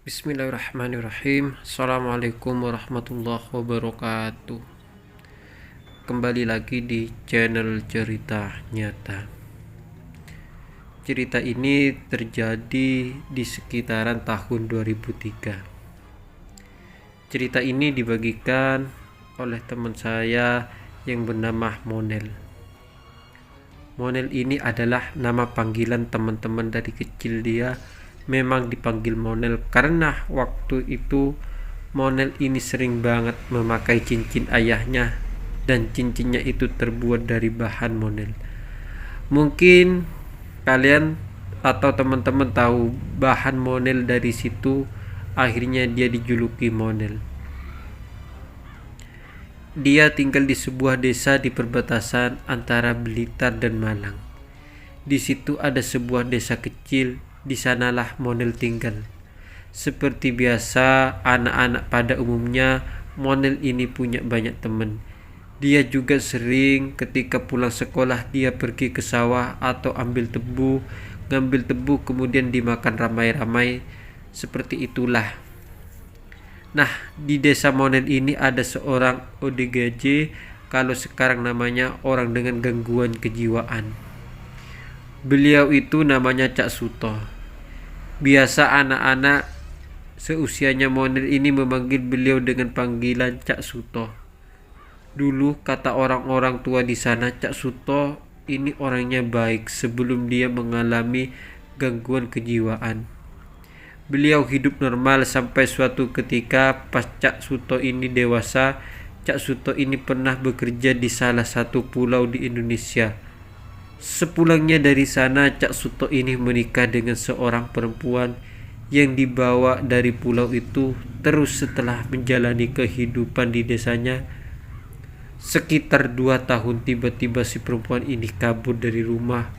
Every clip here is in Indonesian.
Bismillahirrahmanirrahim. Assalamualaikum warahmatullahi wabarakatuh. Kembali lagi di channel Cerita Nyata. Cerita ini terjadi di sekitaran tahun 2003. Cerita ini dibagikan oleh teman saya yang bernama Monel. Monel ini adalah nama panggilan teman-teman dari kecil dia. Memang dipanggil Monel karena waktu itu Monel ini sering banget memakai cincin ayahnya, dan cincinnya itu terbuat dari bahan Monel. Mungkin kalian atau teman-teman tahu bahan Monel, dari situ akhirnya dia dijuluki Monel. Dia tinggal di sebuah desa di perbatasan antara Blitar dan Malang. Di situ ada sebuah desa kecil. Di sanalah Monel tinggal. Seperti biasa anak-anak pada umumnya, Monel ini punya banyak teman. Dia juga sering ketika pulang sekolah dia pergi ke sawah atau ngambil tebu kemudian dimakan ramai-ramai. Seperti itulah. Nah, di desa Monel ini ada seorang ODGJ, kalau sekarang namanya orang dengan gangguan kejiwaan. Beliau itu namanya Cak Suto. Biasa anak-anak seusianya Monel ini memanggil beliau dengan panggilan Cak Suto. Dulu kata orang-orang tua di sana, Cak Suto ini orangnya baik sebelum dia mengalami gangguan kejiwaan. Beliau hidup normal sampai suatu ketika pas Cak Suto ini dewasa. Cak Suto ini pernah bekerja di salah satu pulau di Indonesia. Sepulangnya dari sana, Cak Suto ini menikah dengan seorang perempuan yang dibawa dari pulau itu. Terus setelah menjalani kehidupan di desanya sekitar 2 tahun, tiba-tiba si perempuan ini kabur dari rumah,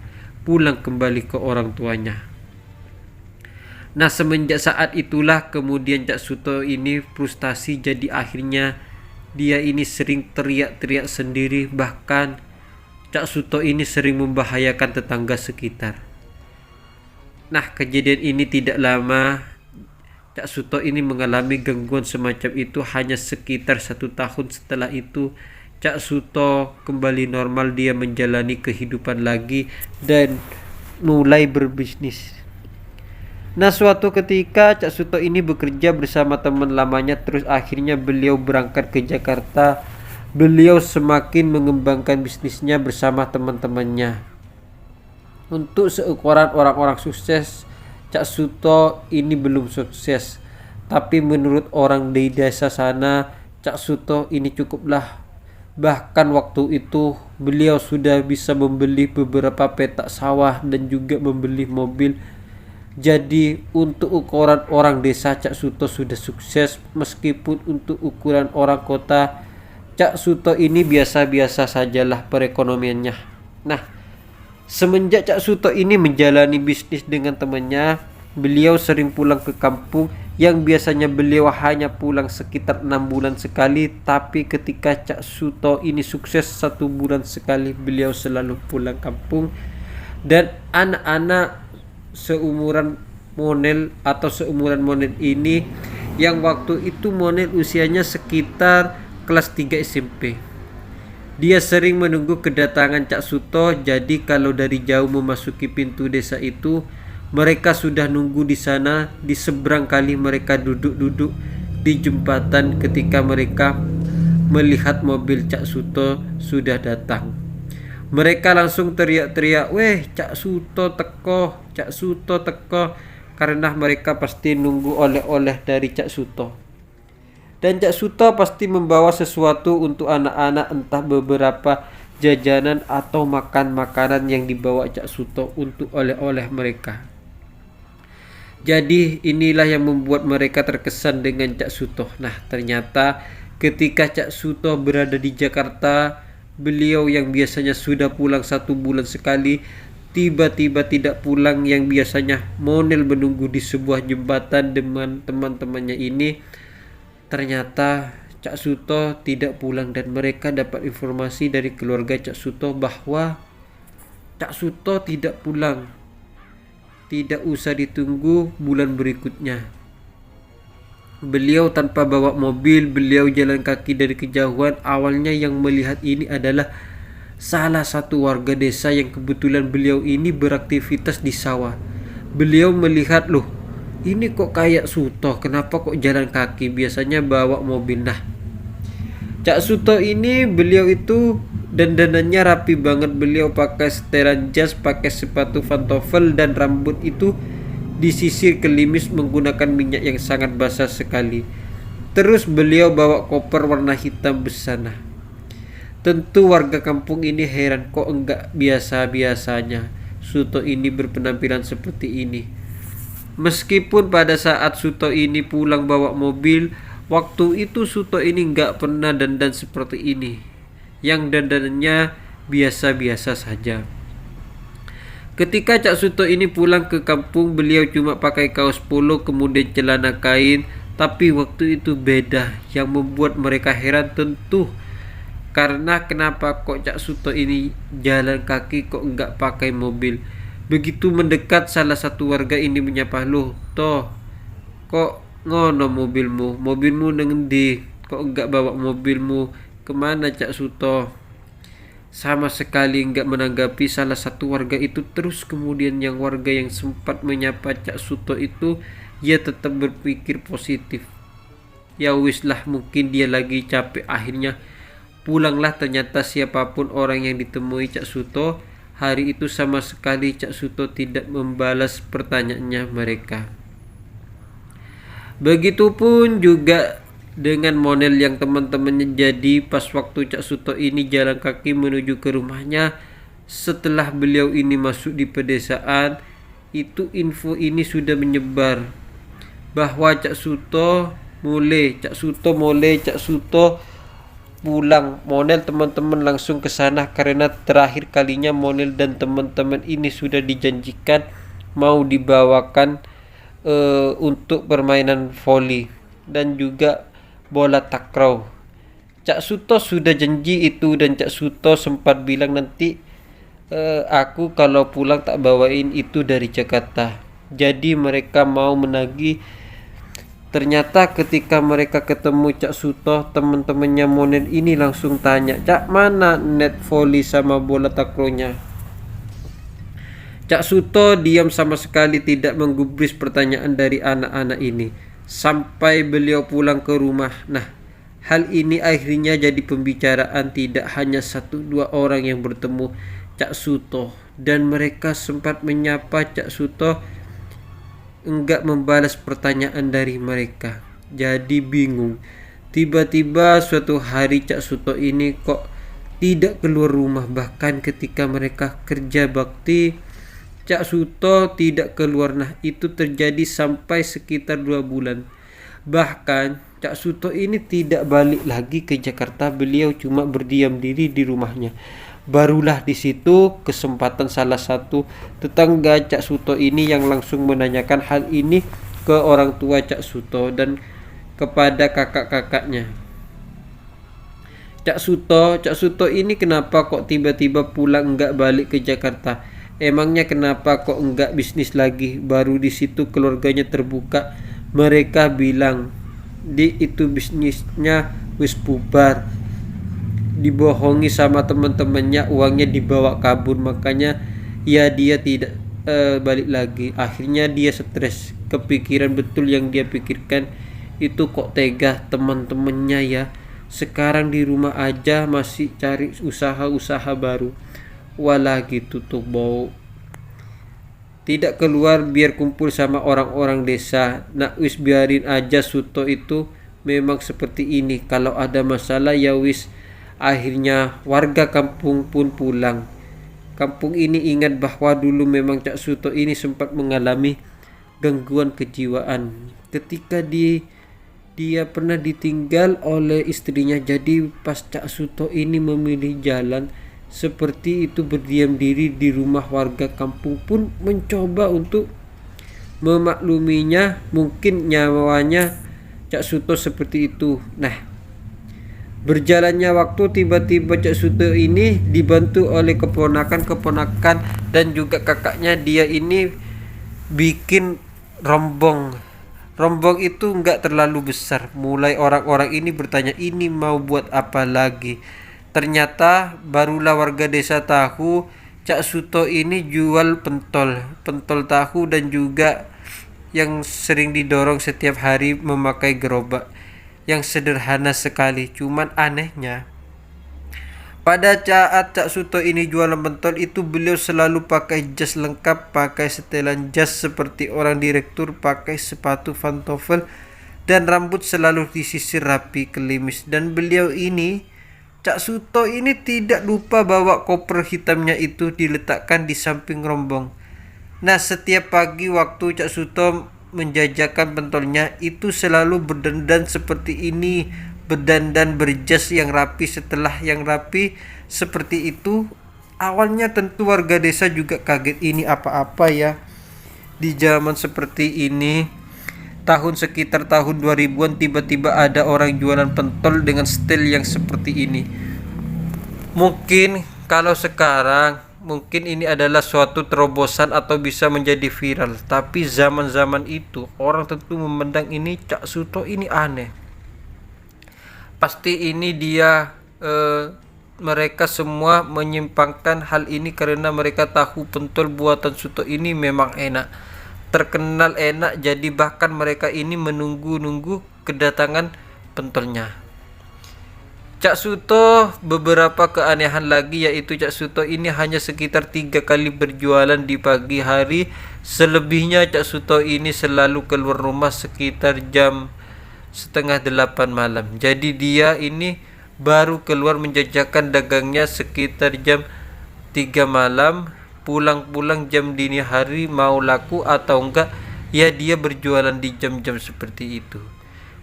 pulang kembali ke orang tuanya. Nah, semenjak saat itulah kemudian Cak Suto ini frustasi, jadi akhirnya dia ini sering teriak-teriak sendiri, bahkan Cak Suto ini sering membahayakan tetangga sekitar. Nah, kejadian ini tidak lama. Cak Suto ini mengalami gangguan semacam itu hanya sekitar 1 tahun. Setelah itu Cak Suto kembali normal, dia menjalani kehidupan lagi dan mulai berbisnis. Nah, suatu ketika Cak Suto ini bekerja bersama teman lamanya, terus akhirnya beliau berangkat ke Jakarta. Beliau semakin mengembangkan bisnisnya bersama teman-temannya. Untuk seukuran orang-orang sukses, Cak Suto ini belum sukses. Tapi menurut orang di desa sana, Cak Suto ini cukuplah. Bahkan waktu itu beliau sudah bisa membeli beberapa petak sawah dan juga membeli mobil. Jadi untuk ukuran orang desa, Cak Suto sudah sukses. Meskipun untuk ukuran orang kota, Cak Suto ini biasa-biasa sajalah perekonomiannya. Nah, semenjak Cak Suto ini menjalani bisnis dengan temannya, beliau sering pulang ke kampung. Yang biasanya beliau hanya pulang sekitar 6 bulan sekali, tapi ketika Cak Suto ini sukses 1 bulan sekali, beliau selalu pulang kampung. Dan anak-anak seumuran Monel atau seumuran Monel ini, yang waktu itu Monel usianya sekitar kelas 3 SMP. Dia sering menunggu kedatangan Cak Suto. Jadi kalau dari jauh memasuki pintu desa itu, mereka sudah nunggu di sana. Di seberang kali mereka duduk-duduk di jembatan ketika mereka melihat mobil Cak Suto sudah datang. Mereka langsung teriak-teriak, "Weh, Cak Suto teko, Cak Suto teko," karena mereka pasti nunggu oleh-oleh dari Cak Suto. Dan Cak Suto pasti membawa sesuatu untuk anak-anak, entah beberapa jajanan atau makanan yang dibawa Cak Suto untuk oleh-oleh mereka. Jadi inilah yang membuat mereka terkesan dengan Cak Suto. Nah, ternyata ketika Cak Suto berada di Jakarta, beliau yang biasanya sudah pulang 1 bulan sekali, tiba-tiba tidak pulang. Yang biasanya Monel menunggu di sebuah jembatan dengan teman-temannya ini, ternyata Cak Suto tidak pulang. Dan mereka dapat informasi dari keluarga Cak Suto bahwa Cak Suto tidak pulang. Tidak usah ditunggu bulan berikutnya. Beliau tanpa bawa mobil, beliau jalan kaki dari kejauhan. Awalnya yang melihat ini adalah salah satu warga desa yang kebetulan beliau ini beraktivitas di sawah. Beliau melihat, loh, ini kok kayak Suto, kenapa kok jalan kaki, biasanya bawa mobil. Nah, Cak Suto ini beliau itu dandanannya rapi banget. Beliau pakai setelan jas, pakai sepatu pantofel, dan rambut itu disisir kelimis menggunakan minyak yang sangat basah sekali. Terus beliau bawa koper warna hitam besar. Nah, tentu warga kampung ini heran, kok enggak biasa-biasanya Suto ini berpenampilan seperti ini. Meskipun pada saat Suto ini pulang bawa mobil, waktu itu Suto ini enggak pernah dandan seperti ini. Yang dandanannya biasa-biasa saja. Ketika Cak Suto ini pulang ke kampung, beliau cuma pakai kaos polo kemudian celana kain. Tapi waktu itu beda. Yang membuat mereka heran tentu karena kenapa kok Cak Suto ini jalan kaki, kok enggak pakai mobil. Begitu mendekat, salah satu warga ini menyapa, "Loh, toh kok ngono mobilmu nang endi? Kok enggak bawa mobilmu? Kemana Cak Suto?" Sama sekali enggak menanggapi salah satu warga itu. Terus kemudian yang warga yang sempat menyapa Cak Suto itu, ia tetap berpikir positif. Ya wis lah, mungkin dia lagi capek. Akhirnya pulanglah. Ternyata siapapun orang yang ditemui Cak Suto hari itu, sama sekali Cak Suto tidak membalas pertanyaannya mereka. Begitupun juga dengan Monel yang teman-temannya. Jadi pas waktu Cak Suto ini jalan kaki menuju ke rumahnya, setelah beliau ini masuk di pedesaan, itu info ini sudah menyebar bahwa Cak Suto pulang. Monel teman-teman langsung ke sana karena terakhir kalinya Monel dan teman-teman ini sudah dijanjikan mau dibawakan untuk permainan voli dan juga bola takraw. Cak Suto sudah janji itu, dan Cak Suto sempat bilang, nanti aku kalau pulang tak bawain itu dari Jakarta. Jadi mereka mau menagih. Ternyata ketika mereka ketemu Cak Suto, teman-temannya Monel ini langsung tanya, "Cak, mana net volley sama bola takronya?" Cak Suto diam sama sekali, tidak menggubris pertanyaan dari anak-anak ini sampai beliau pulang ke rumah. Nah, hal ini akhirnya jadi pembicaraan. Tidak hanya 1-2 orang yang bertemu Cak Suto, dan mereka sempat menyapa Cak Suto, enggak membalas pertanyaan dari mereka. Jadi bingung. Tiba-tiba suatu hari Cak Suto ini kok tidak keluar rumah. Bahkan ketika mereka kerja bakti, Cak Suto tidak keluar. Nah, itu terjadi sampai sekitar 2 bulan. Bahkan Cak Suto ini tidak balik lagi ke Jakarta. Beliau cuma berdiam diri di rumahnya. Barulah di situ kesempatan salah satu tetangga Cak Suto ini yang langsung menanyakan hal ini ke orang tua Cak Suto dan kepada kakak-kakaknya. Cak Suto ini kenapa kok tiba-tiba pulang, enggak balik ke Jakarta? Emangnya kenapa kok enggak bisnis lagi? Baru di situ keluarganya terbuka. Mereka bilang, itu bisnisnya wis bubar. Dibohongi sama teman-temannya, uangnya dibawa kabur. Makanya ya dia tidak balik lagi. Akhirnya dia stres. Kepikiran betul yang dia pikirkan itu, kok tega teman-temannya ya. Sekarang di rumah aja masih cari usaha-usaha baru. Walah gitu tuh bau. Tidak keluar biar kumpul sama orang-orang desa. Nak wis biarin aja Suto itu memang seperti ini. Kalau ada masalah ya wis. Akhirnya warga kampung pun pulang. Kampung ini ingat bahwa dulu memang Cak Suto ini sempat mengalami gangguan kejiwaan. Ketika dia pernah ditinggal oleh istrinya. Jadi pas Cak Suto ini memilih jalan seperti itu, berdiam diri di rumah, warga kampung pun mencoba untuk memakluminya. Mungkin nyawanya Cak Suto seperti itu. Nah, berjalannya waktu, tiba-tiba Cak Suto ini dibantu oleh keponakan dan juga kakaknya. Dia ini bikin rombong Rombong itu nggak terlalu besar. Mulai orang-orang ini bertanya, ini mau buat apa lagi? Ternyata barulah warga desa tahu Cak Suto ini jual pentol tahu, dan juga yang sering didorong setiap hari memakai gerobak yang sederhana sekali. Cuman anehnya, pada saat Cak Suto ini jualan pentol itu, beliau selalu pakai jas lengkap, pakai setelan jas seperti orang direktur, pakai sepatu pantofel, dan rambut selalu disisir rapi klimis. Dan beliau ini, Cak Suto ini, tidak lupa bawa koper hitamnya itu diletakkan di samping rombong. Nah, setiap pagi waktu Cak Suto menjajakan pentolnya itu selalu berdandan seperti ini, berdandan berjas yang rapi. Setelah yang rapi seperti itu, awalnya tentu warga desa juga kaget, ini apa-apa ya di zaman seperti ini. Sekitar tahun 2000-an tiba-tiba ada orang jualan pentol dengan style yang seperti ini. Mungkin kalau sekarang mungkin ini adalah suatu terobosan atau bisa menjadi viral, tapi zaman-zaman itu orang tentu memandang ini Cak Suto ini aneh. Pasti ini dia mereka semua menyimpangkan hal ini karena mereka tahu pentol buatan Suto ini memang enak, terkenal enak, jadi bahkan mereka ini menunggu-nunggu kedatangan pentolnya. Cak Suto beberapa keanehan lagi, yaitu Cak Suto ini hanya sekitar 3 kali berjualan di pagi hari. Selebihnya Cak Suto ini selalu keluar rumah sekitar jam setengah 8 malam. Jadi dia ini baru keluar menjajakan dagangnya sekitar jam 3 malam, pulang-pulang jam dini hari, mau laku atau enggak ya dia berjualan di jam-jam seperti itu.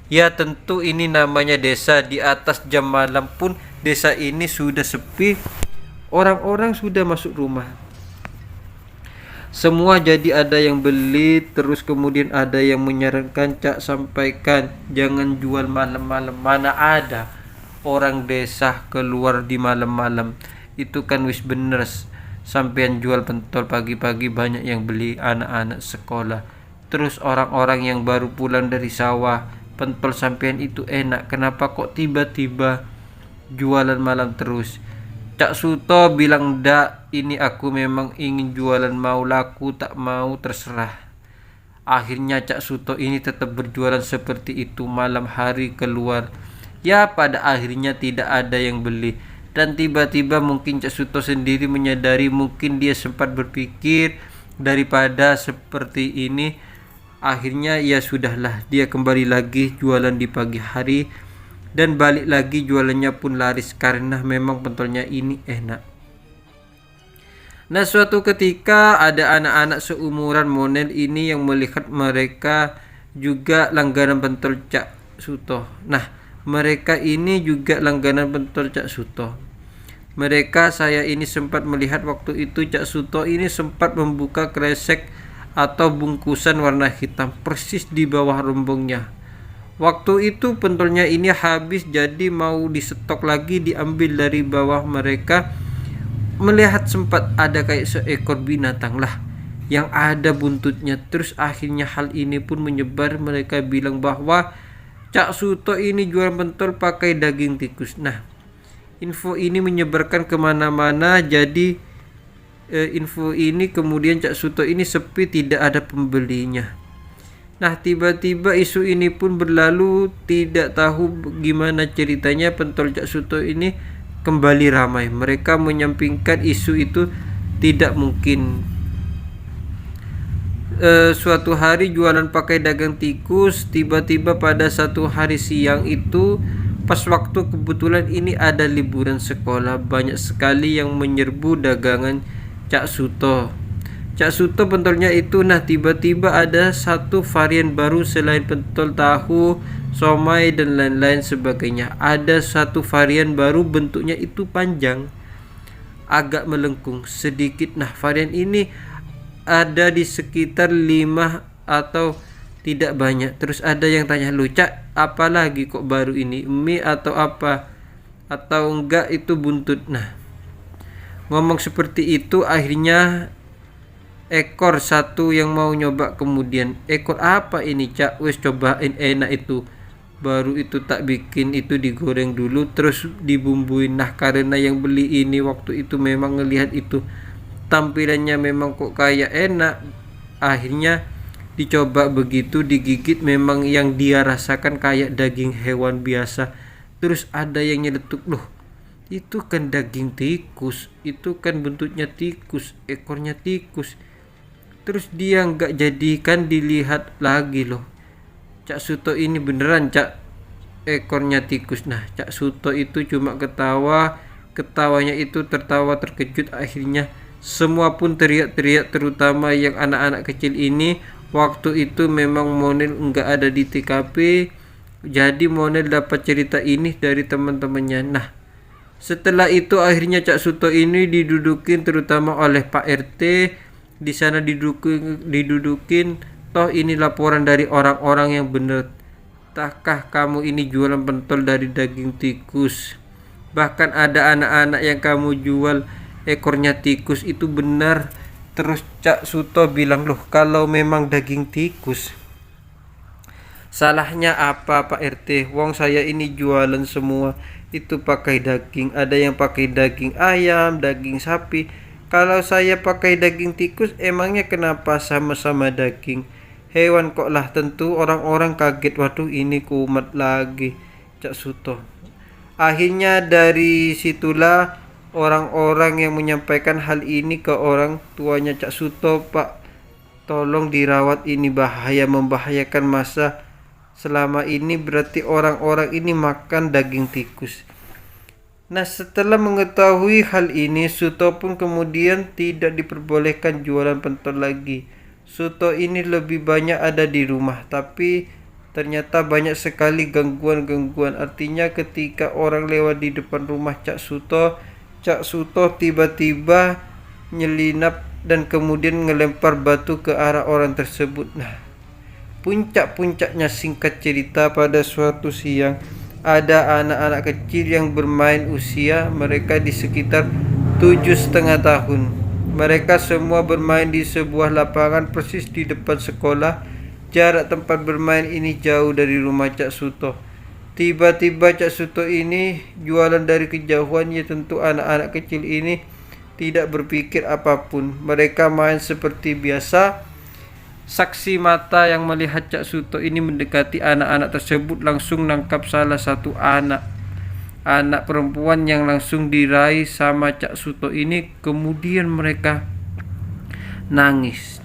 Ya tentu ini namanya desa, di atas jam malam pun desa ini sudah sepi, orang-orang sudah masuk rumah. Semua jadi ada yang beli, terus kemudian ada yang menyarankan, Cak sampaikan jangan jual malam-malam. Mana ada orang desa keluar di malam-malam, itu kan wis bener sampean jual pentol pagi-pagi banyak yang beli, anak-anak sekolah, terus orang-orang yang baru pulang dari sawah. Pentol sampean itu enak, kenapa kok tiba-tiba jualan malam terus? Cak Suto bilang, ndak, ini aku memang ingin jualan, mau laku tak mau terserah. Akhirnya Cak Suto ini tetap berjualan seperti itu, malam hari keluar. Ya pada akhirnya tidak ada yang beli, dan tiba-tiba mungkin Cak Suto sendiri menyadari, mungkin dia sempat berpikir daripada seperti ini, akhirnya ya sudahlah, dia kembali lagi jualan di pagi hari, dan balik lagi jualannya pun laris karena memang pentolnya ini enak. Nah, suatu ketika ada anak-anak seumuran Monel ini yang melihat mereka juga langganan pentol Cak Suto. Nah, mereka ini juga langganan pentol Cak Suto. Saya ini sempat melihat waktu itu Cak Suto ini sempat membuka kresek atau bungkusan warna hitam persis di bawah rombongnya. Waktu itu pentolnya ini habis, jadi mau disetok lagi, diambil dari bawah. Mereka melihat sempat ada kayak seekor binatang lah yang ada buntutnya. Terus akhirnya hal ini pun menyebar, mereka bilang bahwa Cak Suto ini jual pentol pakai daging tikus. Nah, info ini menyebarkan kemana-mana, jadi info ini kemudian Cak Suto ini sepi, tidak ada pembelinya. Nah, tiba-tiba isu ini pun berlalu, tidak tahu gimana ceritanya pentol Cak Suto ini kembali ramai. Mereka menyampingkan isu itu tidak mungkin. Suatu hari jualan pakai dagang tikus, tiba-tiba pada satu hari siang itu, pas waktu kebetulan ini ada liburan sekolah, banyak sekali yang menyerbu dagangan Cak Suto. Cak Suto pentolnya itu, nah tiba-tiba ada satu varian baru selain pentol tahu, somai dan lain-lain sebagainya. Ada satu varian baru, bentuknya itu panjang, agak melengkung sedikit. Nah, varian ini ada di sekitar 5 atau tidak banyak. Terus ada yang tanya, lu Cak, apa lagi kok baru ini, mie atau apa, atau enggak itu buntut? Nah, ngomong seperti itu, akhirnya ekor satu yang mau nyoba, kemudian ekor apa ini Cak, wes cobain enak itu. Baru itu tak bikin itu digoreng dulu terus dibumbuin. Nah karena yang beli ini waktu itu memang ngelihat itu tampilannya memang kok kayak enak, akhirnya dicoba, begitu digigit memang yang dia rasakan kayak daging hewan biasa. Terus ada yang nyeletuk, loh itu kan daging tikus, itu kan bentuknya tikus, ekornya tikus. Terus dia nggak jadikan dilihat lagi loh, Cak Suto ini beneran Cak ekornya tikus. Nah Cak Suto itu cuma ketawa, ketawanya itu tertawa terkejut. Akhirnya semua pun teriak-teriak, terutama yang anak-anak kecil ini. Waktu itu memang Monel nggak ada di TKP, jadi Monel dapat cerita ini dari teman-temannya. Nah setelah itu akhirnya Cak Suto ini didudukin terutama oleh Pak RT. Di sana didudukin, toh ini laporan dari orang-orang yang benar. Takkah kamu ini jualan pentol dari daging tikus? Bahkan ada anak-anak yang kamu jual ekornya tikus, itu benar. Terus Cak Suto bilang, loh kalau memang daging tikus, salahnya apa Pak RT? Wong saya ini jualan semua itu pakai daging. Ada yang pakai daging ayam, daging sapi. Kalau saya pakai daging tikus, emangnya kenapa sama-sama daging hewan kok lah? Tentu orang-orang kaget. Waduh ini kumat lagi Cak Suto. Akhirnya dari situlah orang-orang yang menyampaikan hal ini ke orang tuanya Cak Suto, Pak tolong dirawat, ini bahaya, membahayakan masa selama ini berarti orang-orang ini makan daging tikus. Nah setelah mengetahui hal ini, Suto pun kemudian tidak diperbolehkan jualan pentol lagi. Suto ini lebih banyak ada di rumah, tapi ternyata banyak sekali gangguan-gangguan. Artinya ketika orang lewat di depan rumah Cak Suto tiba-tiba nyelinap dan kemudian ngelempar batu ke arah orang tersebut. Nah puncak-puncaknya, singkat cerita, pada suatu siang ada anak-anak kecil yang bermain, usia mereka di sekitar 7,5 tahun. Mereka semua bermain di sebuah lapangan persis di depan sekolah. Jarak tempat bermain ini jauh dari rumah Cak Suto. Tiba-tiba Cak Suto ini jualan dari kejauhan. Ya tentu anak-anak kecil ini tidak berpikir apapun. Mereka main seperti biasa. Saksi mata yang melihat Cak Suto ini mendekati anak-anak tersebut langsung nangkap salah satu anak perempuan yang langsung diraih sama Cak Suto ini. Kemudian mereka nangis.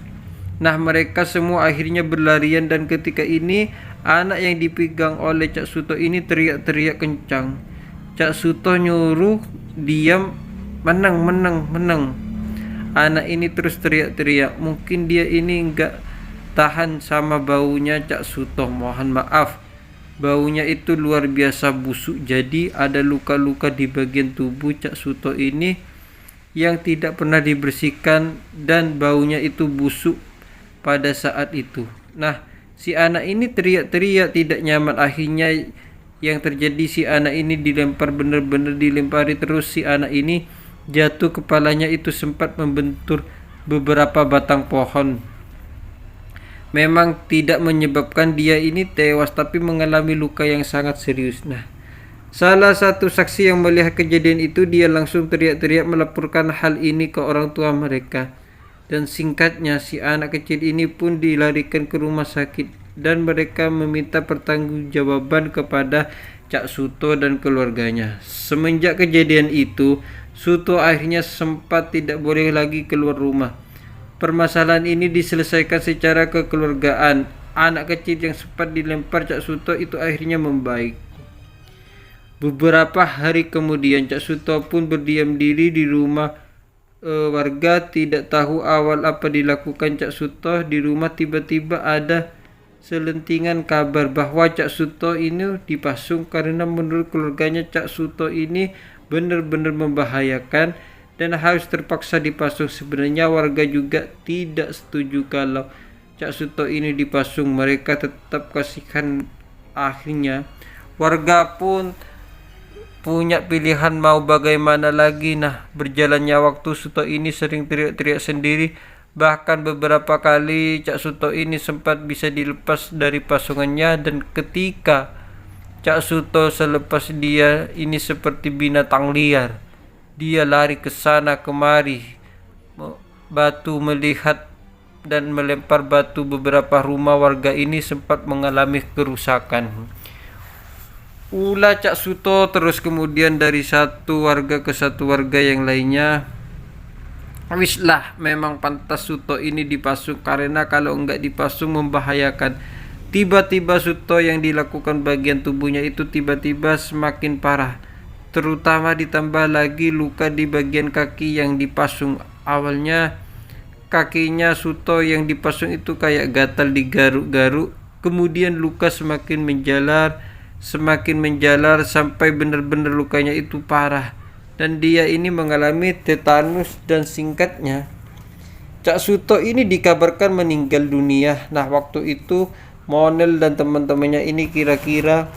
Nah mereka semua akhirnya berlarian, dan ketika ini anak yang dipegang oleh Cak Suto ini teriak-teriak kencang. Cak Suto nyuruh diam, menang. Anak ini terus teriak-teriak. Mungkin dia ini enggak tahan sama baunya Cak Suto. Mohon maaf, baunya itu luar biasa busuk. Jadi ada luka-luka di bagian tubuh Cak Suto ini yang tidak pernah dibersihkan, dan baunya itu busuk pada saat itu. Nah si anak ini teriak-teriak tidak nyaman. Akhirnya yang terjadi, si anak ini dilempar, benar-benar dilempari terus. Si anak ini jatuh, kepalanya itu sempat membentur beberapa batang pohon. Memang tidak menyebabkan dia ini tewas, tapi mengalami luka yang sangat serius. Nah salah satu saksi yang melihat kejadian itu, dia langsung teriak-teriak melaporkan hal ini ke orang tua mereka. Dan singkatnya si anak kecil ini pun dilarikan ke rumah sakit, dan mereka meminta pertanggungjawaban kepada Cak Suto dan keluarganya. Semenjak kejadian itu, Suto akhirnya sempat tidak boleh lagi keluar rumah. Permasalahan ini diselesaikan secara kekeluargaan. Anak kecil yang sempat dilempar Cak Suto itu akhirnya membaik. Beberapa hari kemudian Cak Suto pun berdiam diri di rumah warga. Tidak tahu awal apa dilakukan Cak Suto di rumah. Tiba-tiba ada selentingan kabar bahwa Cak Suto ini dipasung, karena menurut keluarganya Cak Suto ini benar-benar membahayakan dan harus terpaksa dipasung. Sebenarnya warga juga tidak setuju kalau Cak Suto ini dipasung. Mereka tetap kasihan. Akhirnya warga pun punya pilihan mau bagaimana lagi. Nah berjalannya waktu, Suto ini sering teriak-teriak sendiri. Bahkan beberapa kali Cak Suto ini sempat bisa dilepas dari pasungannya, dan ketika Cak Suto selepas dia ini seperti binatang liar. Dia lari ke sana kemari, batu melihat dan melempar batu. Beberapa rumah warga ini sempat mengalami kerusakan. Ulah Cak Suto terus kemudian dari satu warga ke satu warga yang lainnya. Wis lah, memang pantas Suto ini dipasung, karena kalau enggak dipasung membahayakan. Tiba-tiba Suto yang dilakukan bagian tubuhnya itu tiba-tiba semakin parah, terutama ditambah lagi luka di bagian kaki yang dipasung. Awalnya kakinya Suto yang dipasung itu kayak gatal digaruk-garuk, kemudian luka semakin menjalar sampai benar-benar lukanya itu parah, dan dia ini mengalami tetanus. Dan singkatnya, Cak Suto ini dikabarkan meninggal dunia. Nah, waktu itu Monel dan teman-temannya ini kira-kira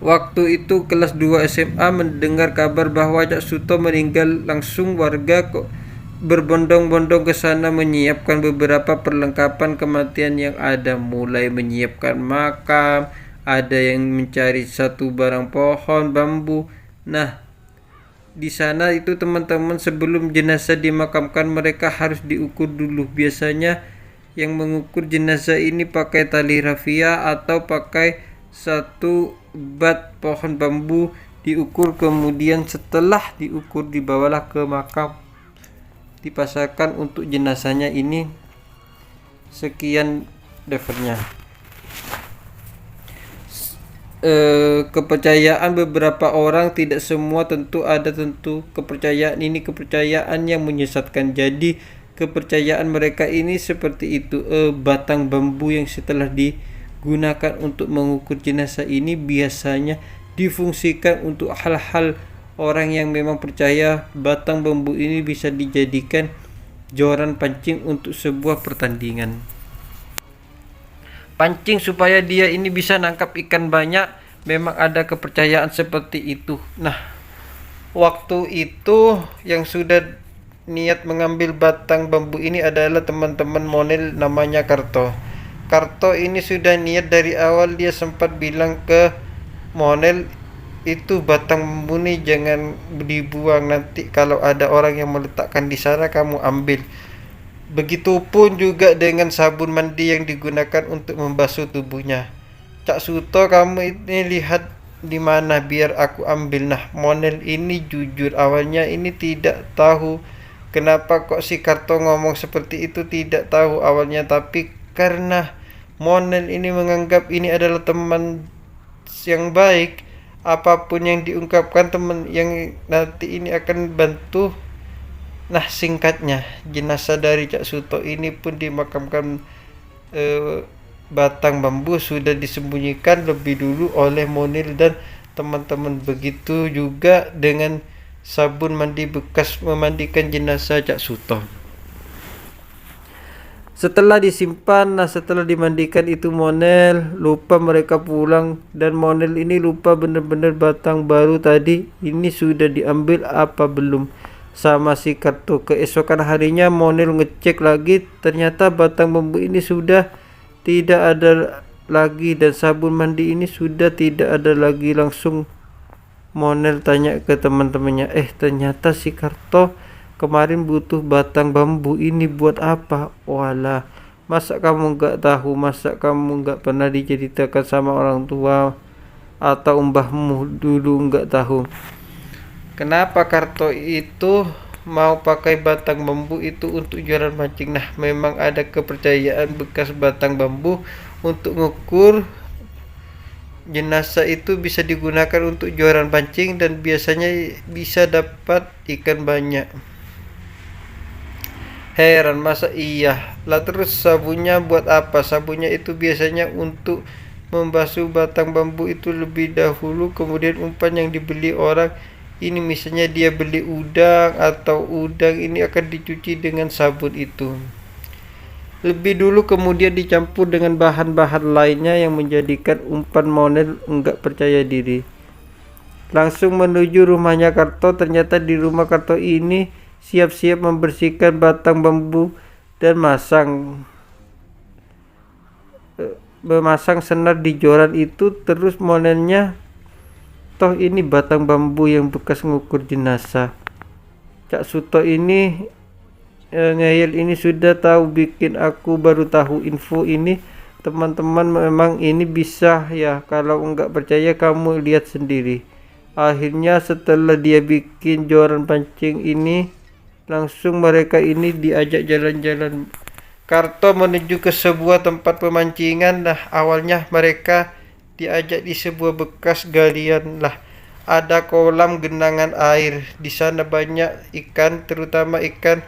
waktu itu kelas 2 SMA mendengar kabar bahwa Cak Suto meninggal. Langsung warga kok berbondong-bondong ke sana menyiapkan beberapa perlengkapan kematian yang ada, mulai menyiapkan makam, ada yang mencari satu barang pohon bambu. Nah, di sana itu teman-teman, sebelum jenazah dimakamkan mereka harus diukur dulu. Biasanya yang mengukur jenazah ini pakai tali rafia atau pakai satu bat pohon bambu diukur, kemudian setelah diukur dibawalah ke makam, dipasangkan untuk jenazahnya ini. Sekian levelnya. Kepercayaan beberapa orang, tidak semua tentu ada kepercayaan ini kepercayaan yang menyesatkan. Jadi kepercayaan mereka ini seperti itu. Batang bambu yang setelah digunakan untuk mengukur jenazah ini biasanya difungsikan untuk hal-hal. Orang yang memang percaya batang bambu ini bisa dijadikan joran pancing untuk sebuah pertandingan. Pancing supaya dia ini bisa nangkap ikan banyak. Memang ada kepercayaan seperti itu. Nah, waktu itu yang sudah niat mengambil batang bambu ini adalah teman-teman Monel, namanya Karto. Karto ini sudah niat dari awal. Dia sempat bilang ke Monel, itu batang bambu ini jangan dibuang, nanti kalau ada orang yang meletakkan di sana kamu ambil. Begitupun juga dengan sabun mandi yang digunakan untuk membasuh tubuhnya. Cak Suto, kamu ini lihat di mana biar aku ambil. Nah, Monel ini jujur awalnya ini tidak tahu kenapa kok si Karto ngomong seperti itu, tidak tahu awalnya. Tapi karena Monel ini menganggap ini adalah teman yang baik, apapun yang diungkapkan teman yang nanti ini akan bantu. Nah, singkatnya, jenazah dari Cak Suto ini pun dimakamkan. Batang bambu sudah disembunyikan lebih dulu oleh Monil dan teman-teman. Begitu juga dengan sabun mandi bekas memandikan jenazah Cak Suto. Setelah disimpan, setelah dimandikan itu Monel lupa mereka pulang, dan Monel ini lupa benar-benar batang baru tadi ini sudah diambil apa belum sama si Karto. Keesokan harinya Monel ngecek lagi, ternyata batang bambu ini sudah tidak ada lagi dan sabun mandi ini sudah tidak ada lagi. Langsung Monel tanya ke teman-temannya, ternyata si Karto kemarin butuh batang bambu ini buat apa? Walah, masa kamu nggak tahu? Masa kamu nggak pernah diceritakan sama orang tua atau mbahmu dulu nggak tahu? Kenapa Karto itu mau pakai batang bambu itu untuk joran pancing? Nah, memang ada kepercayaan bekas batang bambu untuk mengukur jenazah itu bisa digunakan untuk joran pancing, dan biasanya bisa dapat ikan banyak. Heran, masa iya? Lah terus sabunnya buat apa? Sabunnya itu biasanya untuk membasuh batang bambu itu lebih dahulu, kemudian umpan yang dibeli orang ini, misalnya dia beli udang atau udang ini akan dicuci dengan sabun itu lebih dulu, kemudian dicampur dengan bahan-bahan lainnya yang menjadikan umpan Monel enggak percaya diri. Langsung menuju rumahnya Karto. Ternyata di rumah Karto ini siap-siap membersihkan batang bambu dan memasang senar di joran itu. Terus monelnya, toh ini batang bambu yang bekas ngukur jenazah. Cak Suto ini ngeyel ini sudah tahu, bikin aku baru tahu info ini. Teman-teman, memang ini bisa ya, kalau enggak percaya kamu lihat sendiri. Akhirnya setelah dia bikin joran pancing ini, langsung mereka ini diajak jalan-jalan Karto menuju ke sebuah tempat pemancingan. Nah, awalnya mereka diajak di sebuah bekas galian. Lah, ada kolam genangan air. Di sana banyak ikan, terutama ikan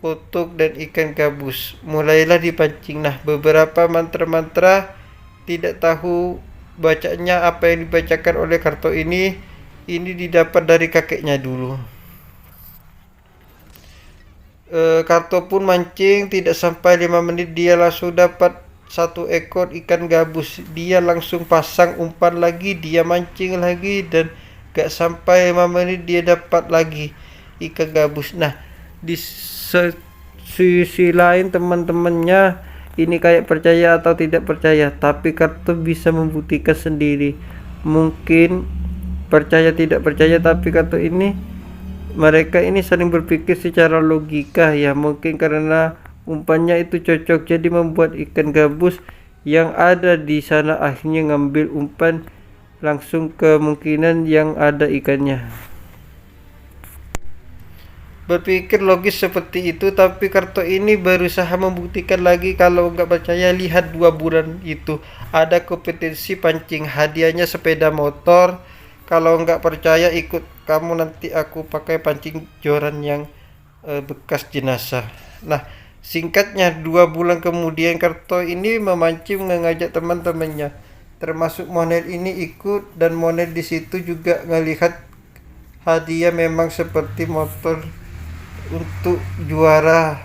kutuk dan ikan gabus. Mulailah dipancing. Nah, beberapa mantra-mantra tidak tahu bacanya apa yang dibacakan oleh Karto ini didapat dari kakeknya dulu. Karto pun mancing, tidak sampai 5 menit dia langsung dapat 1 ekor ikan gabus. Dia langsung pasang umpan lagi, dia mancing lagi, dan gak sampai 5 menit dia dapat lagi ikan gabus. Nah, di sisi lain teman-temannya ini kayak percaya atau tidak percaya, tapi Karto bisa membuktikan sendiri. Mungkin percaya tidak percaya, tapi Karto ini, mereka ini saling berpikir secara logika ya. Mungkin karena umpannya itu cocok, jadi membuat ikan gabus yang ada di sana akhirnya ngambil umpan langsung, kemungkinan yang ada ikannya. Berpikir logis seperti itu, tapi Karto ini berusaha membuktikan lagi. Kalau nggak percaya, lihat 2 bulan itu ada kompetisi pancing, hadiahnya sepeda motor. Kalau nggak percaya, ikut kamu, nanti aku pakai pancing joran yang bekas jenazah. Nah, singkatnya 2 bulan kemudian Karto ini memancing, mengajak teman-temannya, termasuk Monel ini ikut. Dan Monel di situ juga ngelihat hadiah memang seperti motor untuk juara.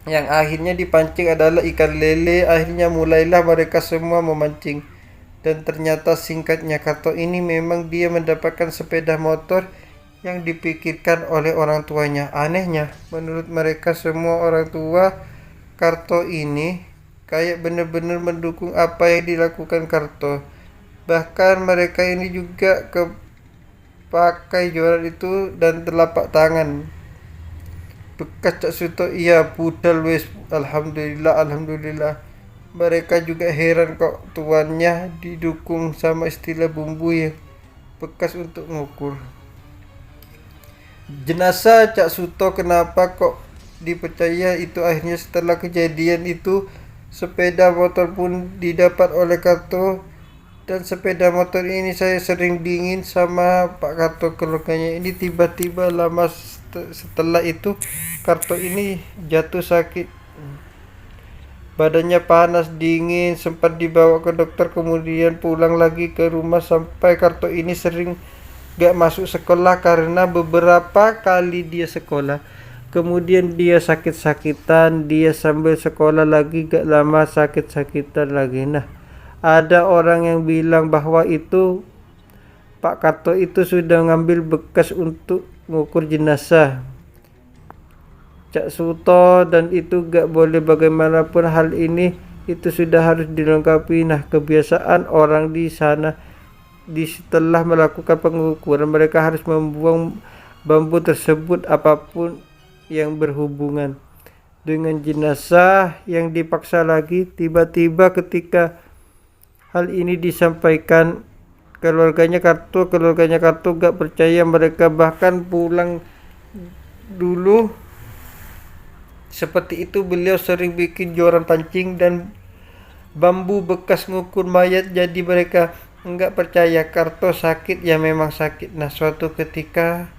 Yang akhirnya dipancing adalah ikan lele. Akhirnya mulailah mereka semua memancing. Dan ternyata singkatnya, Karto ini memang dia mendapatkan sepeda motor yang dipikirkan oleh orang tuanya. Anehnya, menurut mereka semua orang tua Karto ini kayak benar-benar mendukung apa yang dilakukan Karto. Bahkan mereka ini juga pakai joran itu dan telapak tangan bekas Cak Suto. Iya, budal wes. Alhamdulillah. Mereka juga heran kok tuannya didukung sama istilah bumbu yang bekas untuk ngukur. Jenazah Cak Suto kenapa kok dipercaya itu? Akhirnya setelah kejadian itu, sepeda motor pun didapat oleh Karto. Dan sepeda motor ini saya sering dingin sama Pak Karto, keluarganya ini. Tiba-tiba lama setelah itu Karto ini jatuh sakit, badannya panas dingin, sempat dibawa ke dokter, kemudian pulang lagi ke rumah. Sampai Karto ini sering gak masuk sekolah karena beberapa kali dia sekolah, kemudian dia sakit-sakitan, dia sambil sekolah lagi, gak lama sakit-sakitan lagi. Nah, ada orang yang bilang bahwa itu Pak Karto itu sudah ngambil bekas untuk mengukur jenazah Cak Suto, dan itu gak boleh. Bagaimanapun hal ini itu sudah harus dilengkapi. Nah, kebiasaan orang di sana, setelah melakukan pengukuran, mereka harus membuang bambu tersebut, apapun yang berhubungan dengan jenazah yang dipaksa lagi. Tiba-tiba ketika hal ini disampaikan keluarganya Karto gak percaya. Mereka bahkan pulang dulu. Seperti itu, beliau sering bikin joran pancing dan bambu bekas ngukur mayat, jadi mereka enggak percaya. Karto sakit ya, memang sakit. Nah, suatu ketika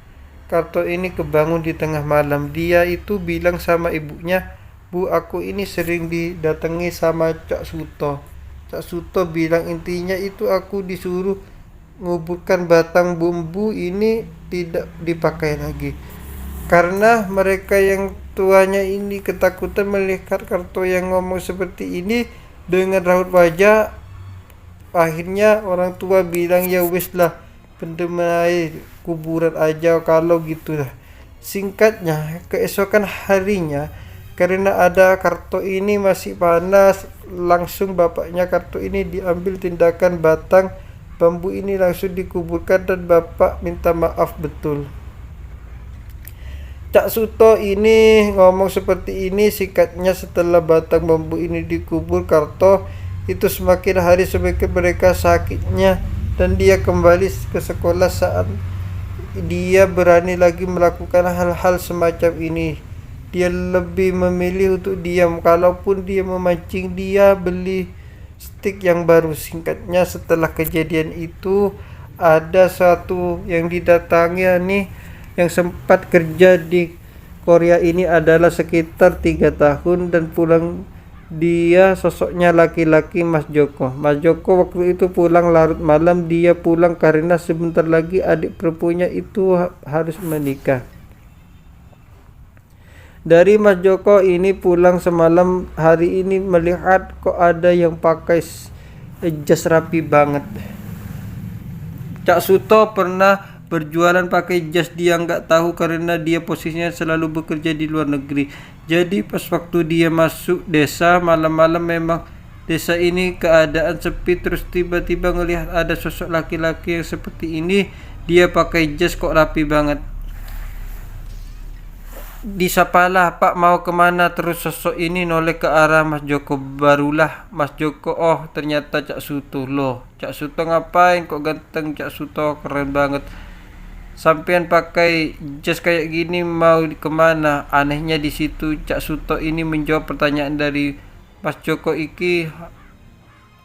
Karto ini kebangun di tengah malam. Dia itu bilang sama ibunya, "Bu, aku ini sering didatangi sama Cak Suto." Cak Suto bilang, intinya itu aku disuruh nguburkan batang bambu ini tidak dipakai lagi. Karena mereka yang tuanya ini ketakutan melihat Karto yang ngomong seperti ini dengan raut wajah. Akhirnya orang tua bilang, ya wis lah, pendemai kuburan aja kalau gitu lah. Singkatnya, keesokan harinya karena ada kartu ini masih panas, langsung bapaknya kartu ini diambil tindakan, batang bambu ini langsung dikuburkan dan bapak minta maaf betul. Cak Suto ini ngomong seperti ini. Singkatnya, setelah batang bambu ini dikubur, Karto itu semakin hari semakin mereka sakitnya dan dia kembali ke sekolah. Saat dia berani lagi melakukan hal-hal semacam ini, dia lebih memilih untuk diam. Kalaupun dia memancing, dia beli stik yang baru. Singkatnya, setelah kejadian itu ada satu yang didatangi nih yang sempat kerja di Korea ini adalah sekitar 3 tahun dan pulang. Dia sosoknya laki-laki, Mas Joko. Mas Joko waktu itu pulang larut malam. Dia pulang karena sebentar lagi adik perempuannya itu harus menikah. Dari Mas Joko ini pulang semalam hari ini melihat kok ada yang pakai jas rapi banget. Cak Suto pernah berjualan pakai jas, dia nggak tahu karena dia posisinya selalu bekerja di luar negeri. Jadi pas waktu dia masuk desa malam-malam, memang desa ini keadaan sepi, terus tiba-tiba ngelihat ada sosok laki-laki yang seperti ini. Dia pakai jas kok rapi banget. Disapalah, "Pak, mau kemana?" Terus sosok ini noleh ke arah Mas Joko. Barulah Mas Joko, oh ternyata Cak Suto. Loh, Cak Suto ngapain kok ganteng? Cak Suto keren banget. Sampean pakai jas kayak gini mau kemana? Anehnya di situ Cak Suto ini menjawab pertanyaan dari Mas Joko, "Iki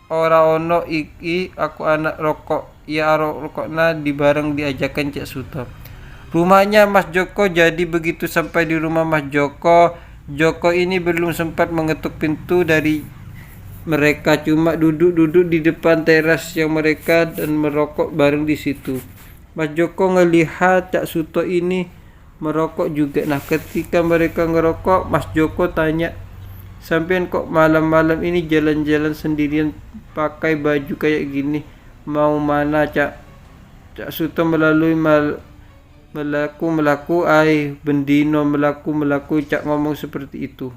ora ono iki, aku anak rokok." Ya rokokna dibareng diajakan Cak Suto. Rumahnya Mas Joko. Jadi begitu sampai di rumah Mas Joko, Joko ini belum sempat mengetuk pintu dari mereka, cuma duduk-duduk di depan teras yang mereka dan merokok bareng di situ. Mas Joko ngelihat Cak Suto ini merokok juga. Nah, ketika mereka ngerokok, Mas Joko tanya, "Sampean kok malam-malam ini jalan-jalan sendirian pakai baju kayak gini? Mau mana, Cak?" Cak Suto melalui melaku bendino melaku Cak ngomong seperti itu.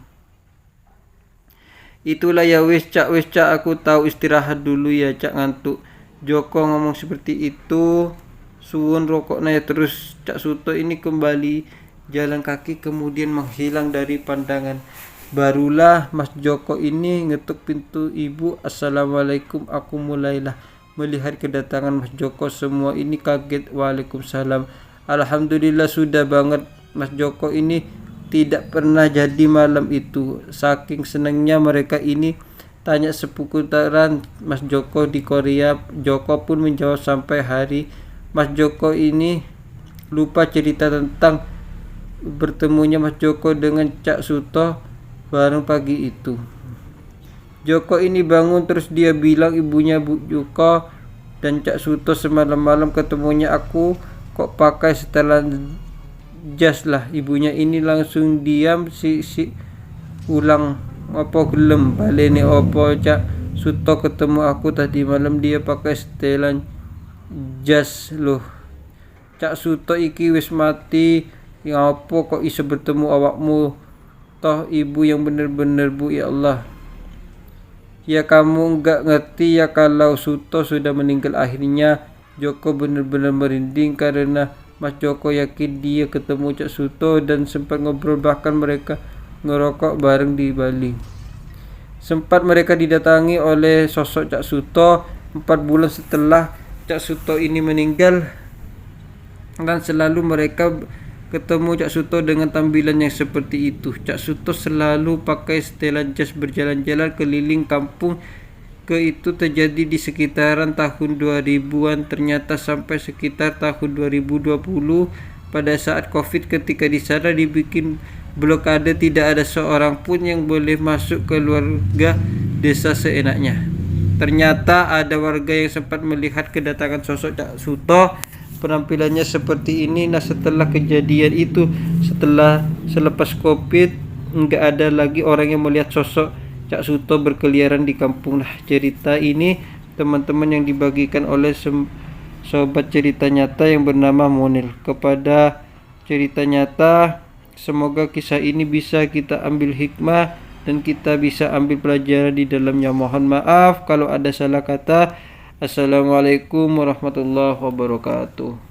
"Itulah ya wis Cak, aku tahu, istirahat dulu ya Cak, ngantuk." Joko ngomong seperti itu. Suwun rokoknya ya. Terus Cak Suto ini kembali jalan kaki kemudian menghilang dari pandangan. Barulah Mas Joko ini ngetuk pintu. "Ibu, assalamualaikum, aku mulailah." Melihat kedatangan Mas Joko, semua ini kaget. "Waalaikumsalam." Alhamdulillah, sudah banget. Mas Joko ini tidak pernah jadi malam itu. Saking senangnya mereka ini tanya seputaran Mas Joko di Korea. Joko pun menjawab sampai hari Mas Joko ini lupa cerita tentang bertemunya Mas Joko dengan Cak Suto bareng pagi itu. Joko ini bangun terus dia bilang ibunya, "Bu Joko dan Cak Suto semalam malam ketemunya aku kok pakai setelan jas lah." Ibunya ini langsung diam. Si ulang, "Apa gelem balene opo Cak Suto ketemu aku tadi malam dia pakai setelan jas." "Loh, Cak Suto iki wis mati. Ya apa kok iso bertemu awakmu? Toh ibu yang bener-bener, Bu, ya Allah." "Ya kamu enggak ngerti ya kalau Suto sudah meninggal." Akhirnya Joko benar-benar merinding karena Mas Joko yakin dia ketemu Cak Suto dan sempat ngobrol, bahkan mereka ngerokok bareng di Bali. Sempat mereka didatangi oleh sosok Cak Suto 4 bulan setelah Cak Suto ini meninggal, dan selalu mereka ketemu Cak Suto dengan tampilan yang seperti itu. Cak Suto selalu pakai setelan jas berjalan-jalan keliling kampung. Itu terjadi di sekitaran tahun 2000-an. Ternyata sampai sekitar tahun 2020 pada saat Covid, ketika di sana dibikin blokade, tidak ada seorang pun yang boleh masuk ke keluarga desa seenaknya. Ternyata ada warga yang sempat melihat kedatangan sosok Cak Suto. Penampilannya seperti ini. Nah, setelah kejadian itu, selepas Covid, nggak ada lagi orang yang melihat sosok Cak Suto berkeliaran di kampung. Nah, cerita ini teman-teman yang dibagikan oleh sobat cerita nyata yang bernama Monil. Kepada cerita nyata, semoga kisah ini bisa kita ambil hikmah dan kita bisa ambil pelajaran di dalamnya. Mohon maaf kalau ada salah kata. Assalamualaikum warahmatullahi wabarakatuh.